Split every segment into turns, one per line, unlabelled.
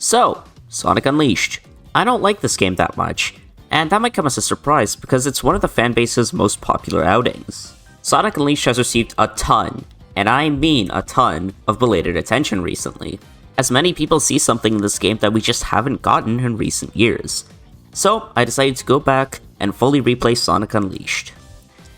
So, Sonic Unleashed. I don't like this game that much, and that might come as a surprise because it's one of the fanbase's most popular outings. Sonic Unleashed has received a ton, and I mean a ton, of belated attention recently, as many people see something in this game that we just haven't gotten in recent years. So, I decided to go back and fully replay Sonic Unleashed.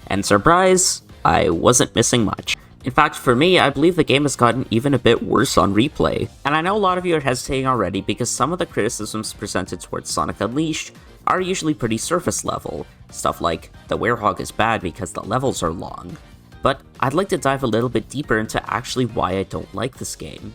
And surprise, I wasn't missing much. In fact, for me, I believe the game has gotten even a bit worse on replay. And I know a lot of you are hesitating already because some of the criticisms presented towards Sonic Unleashed are usually pretty surface level. Stuff like, the Werehog is bad because the levels are long. But I'd like to dive a little bit deeper into actually why I don't like this game.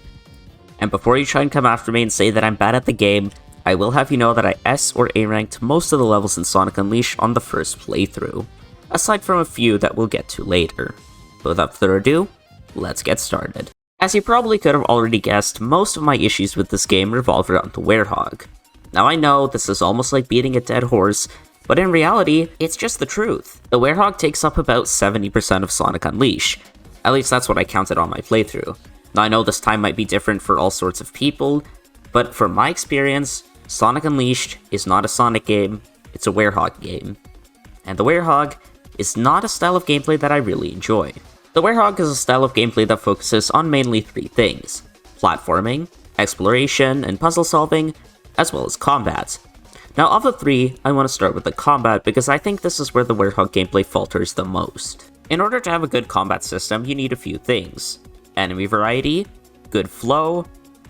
And before you try and come after me and say that I'm bad at the game, I will have you know that I S or A ranked most of the levels in Sonic Unleashed on the first playthrough, aside from a few that we'll get to later. But without further ado, let's get started. As you probably could have already guessed, most of my issues with this game revolve around the Werehog. Now I know this is almost like beating a dead horse, but in reality, it's just the truth. The Werehog takes up about 70% of Sonic Unleashed. At least that's what I counted on my playthrough. Now I know this time might be different for all sorts of people, but from my experience, Sonic Unleashed is not a Sonic game, it's a Werehog game. And the Werehog is not a style of gameplay that I really enjoy. The Werehog is a style of gameplay that focuses on mainly three things: platforming, exploration, and puzzle solving, as well as combat. Now of the three, I want to start with the combat because I think this is where the Werehog gameplay falters the most. In order to have a good combat system, you need a few things: enemy variety, good flow,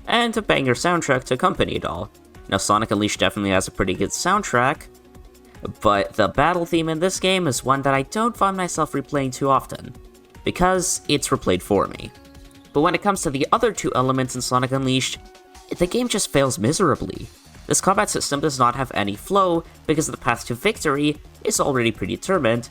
and a banger soundtrack to accompany it all. Now Sonic Unleashed definitely has a pretty good soundtrack, but the battle theme in this game is one that I don't find myself replaying too often, because it's replayed for me. But when it comes to the other two elements in Sonic Unleashed, the game just fails miserably. This combat system does not have any flow because the path to victory is already predetermined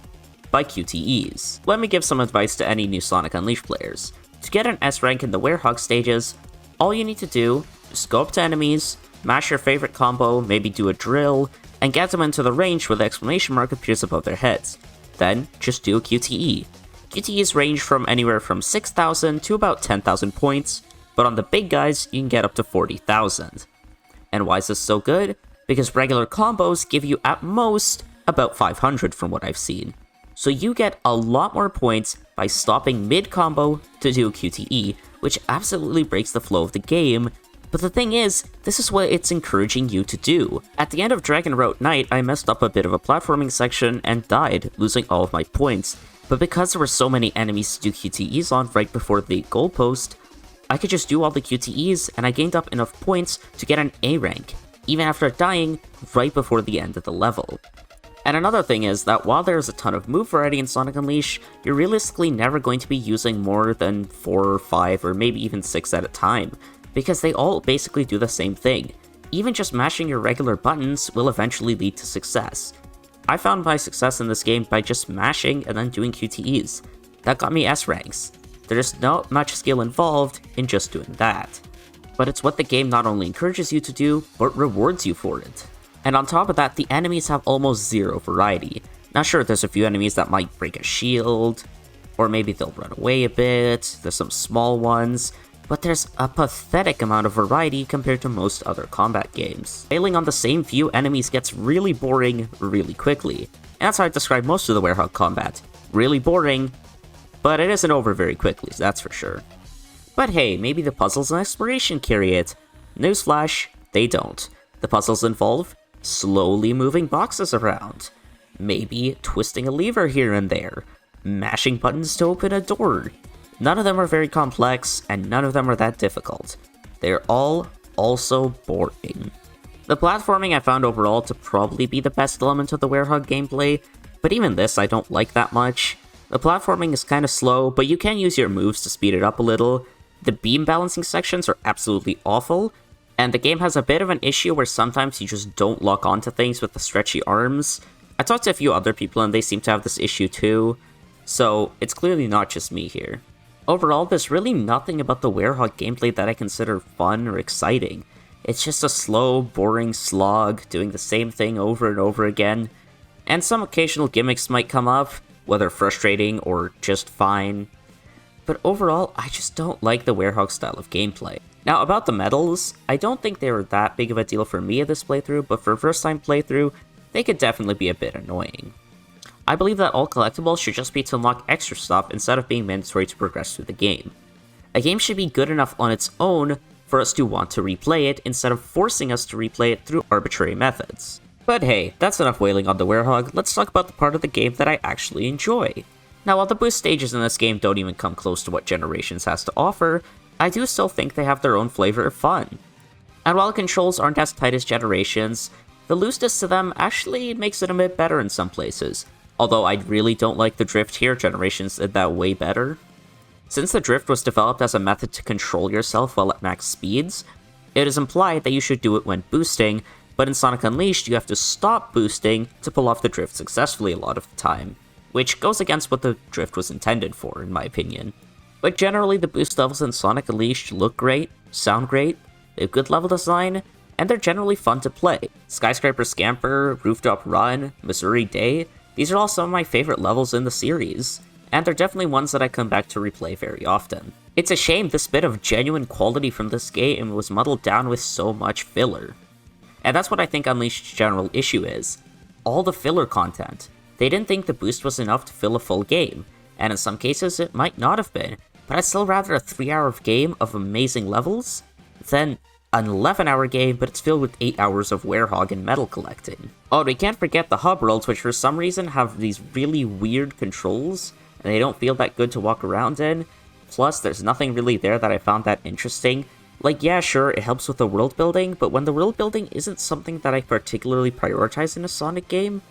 by QTEs. Let me give some advice to any new Sonic Unleashed players. To get an S rank in the Werehog stages, all you need to do is go up to enemies, mash your favorite combo, maybe do a drill, and get them into the range where the exclamation mark appears above their heads. Then, just do a QTE. QTEs range from anywhere from 6,000 to about 10,000 points, but on the big guys, you can get up to 40,000. And why is this so good? Because regular combos give you at most about 500 from what I've seen. So you get a lot more points by stopping mid-combo to do a QTE, which absolutely breaks the flow of the game. But the thing is, this is what it's encouraging you to do. At the end of Dragon Road Night, I messed up a bit of a platforming section and died, losing all of my points. But because there were so many enemies to do QTEs on right before the goalpost, I could just do all the QTEs and I gained up enough points to get an A rank, even after dying right before the end of the level. And another thing is that while there is a ton of move variety in Sonic Unleashed, you're realistically never going to be using more than 4 or 5 or maybe even 6 at a time, because they all basically do the same thing. Even just mashing your regular buttons will eventually lead to success. I found my success in this game by just mashing and then doing QTEs. That got me S ranks. There's not much skill involved in just doing that. But it's what the game not only encourages you to do, but rewards you for it. And on top of that, the enemies have almost zero variety. Now sure, there's a few enemies that might break a shield, or maybe they'll run away a bit, there's some small ones, but there's a pathetic amount of variety compared to most other combat games. Failing on the same few enemies gets really boring really quickly, and that's how I describe most of the Werehog combat. Really boring, but it isn't over very quickly, that's for sure. But hey, maybe the puzzles and exploration carry it. Newsflash, they don't. The puzzles involve slowly moving boxes around, maybe twisting a lever here and there, mashing buttons to open a door. None of them are very complex, and none of them are that difficult. They're all also boring. The platforming I found overall to probably be the best element of the Werehog gameplay, but even this I don't like that much. The platforming is kinda slow, but you can use your moves to speed it up a little. The beam balancing sections are absolutely awful, and the game has a bit of an issue where sometimes you just don't lock onto things with the stretchy arms. I talked to a few other people and they seem to have this issue too, so it's clearly not just me here. Overall, there's really nothing about the Werehog gameplay that I consider fun or exciting. It's just a slow, boring slog, doing the same thing over and over again, and some occasional gimmicks might come up, whether frustrating or just fine. But overall, I just don't like the Werehog style of gameplay. Now, about the medals, I don't think they were that big of a deal for me at this playthrough, but for a first-time playthrough, they could definitely be a bit annoying. I believe that all collectibles should just be to unlock extra stuff instead of being mandatory to progress through the game. A game should be good enough on its own for us to want to replay it instead of forcing us to replay it through arbitrary methods. But hey, that's enough wailing on the Werehog, let's talk about the part of the game that I actually enjoy. Now, while the boost stages in this game don't even come close to what Generations has to offer, I do still think they have their own flavor of fun. And while the controls aren't as tight as Generations, the looseness to them actually makes it a bit better in some places, although I really don't like the drift here. Generations did that way better. Since the drift was developed as a method to control yourself while at max speeds, it is implied that you should do it when boosting, but in Sonic Unleashed you have to stop boosting to pull off the drift successfully a lot of the time, which goes against what the drift was intended for, in my opinion. But generally, the boost levels in Sonic Unleashed look great, sound great, they have good level design, and they're generally fun to play. Skyscraper Scamper, Rooftop Run, Missouri Day, these are all some of my favorite levels in the series, and they're definitely ones that I come back to replay very often. It's a shame this bit of genuine quality from this game was muddled down with so much filler. And that's what I think Unleashed's general issue is. All the filler content. They didn't think the boost was enough to fill a full game, and in some cases it might not have been, but I'd still rather a 3-hour game of amazing levels than an 11-hour game but it's filled with 8 hours of Werehog and metal collecting. Oh, we can't forget the hub worlds, which for some reason have these really weird controls, and they don't feel that good to walk around in. Plus, there's nothing really there that I found that interesting. Like, yeah, sure, it helps with the world building, but when the world building isn't something that I particularly prioritize in a Sonic game,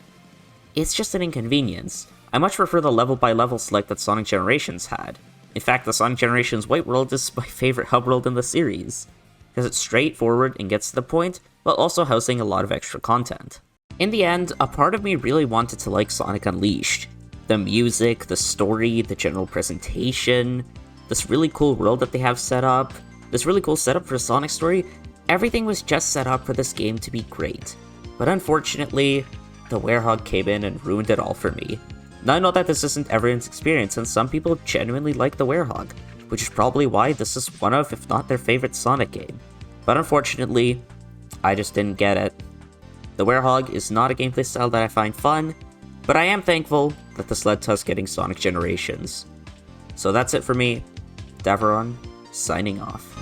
it's just an inconvenience. I much prefer the level-by-level select that Sonic Generations had. In fact, the Sonic Generations White World is my favorite hub world in the series, because it's straightforward and gets to the point, while also housing a lot of extra content. In the end, a part of me really wanted to like Sonic Unleashed. The music, the story, the general presentation, this really cool world that they have set up, this really cool setup for a Sonic story, everything was just set up for this game to be great. But unfortunately, the Werehog came in and ruined it all for me. Now I know that this isn't everyone's experience, and some people genuinely like the Werehog, which is probably why this is one of, if not their favorite Sonic game. But unfortunately, I just didn't get it. The Werehog is not a gameplay style that I find fun, but I am thankful that this led to us getting Sonic Generations. So that's it for me. Davron, signing off.